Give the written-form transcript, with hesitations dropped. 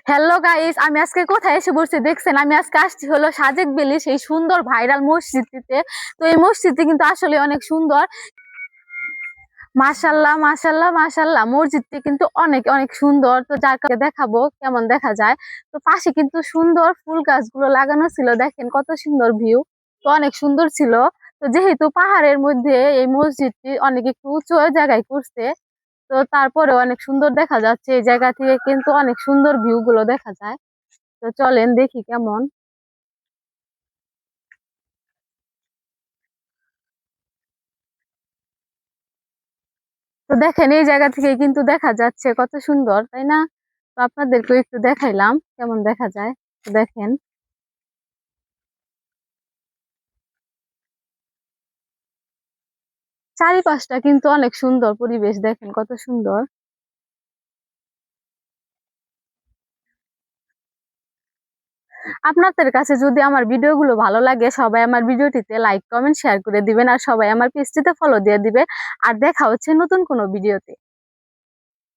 Hello guys, আমি আজকে কোথায় এসে বসে দেখছেন? আমি আজকে আসছি হলো সাজেক বেলি সেই সুন্দর ভাইরাল মসজিদটিতে। তো এই মসজিদটি কিন্তু আসলে অনেক সুন্দর। মাশাল্লাহ মাশাল্লাহ মাশাল্লাহ, মসজিদটি কিন্তু অনেক অনেক সুন্দর। তো যার কাছে দেখাবো কেমন দেখা যায়। তো পাশে কিন্তু সুন্দর ফুল গাছগুলো লাগানো ছিল, দেখেন কত সুন্দর ভিউ। তো অনেক সুন্দর ছিল। তো যেহেতু পাহাড়ের মধ্যে এই মসজিদটি অনেক একটু উঁচু জায়গায় করছে, তো তারপরে অনেক সুন্দর দেখা যাচ্ছে। এই জায়গা থেকে কিন্তু অনেক সুন্দর ভিউ গুলো দেখা যায়। তো চলেন দেখি কেমন। তো দেখেন এই জায়গা থেকে কিন্তু দেখা যাচ্ছে কত সুন্দর, তাই না? তো আপনাদেরকেও একটু দেখাইলাম কেমন দেখা যায়। তো দেখেন চারিপাশটা কিন্তু অনেক সুন্দর পরিবেশ, দেখেন কত সুন্দর। আপনাদের কাছে যদি আমার ভিডিওগুলো ভালো লাগে, সবাই আমার ভিডিওটিতে লাইক কমেন্ট শেয়ার করে দিবেন, আর সবাই আমার পেজটিতে ফলো দিয়ে দিবে। আর দেখা হচ্ছে নতুন কোনো ভিডিওতে।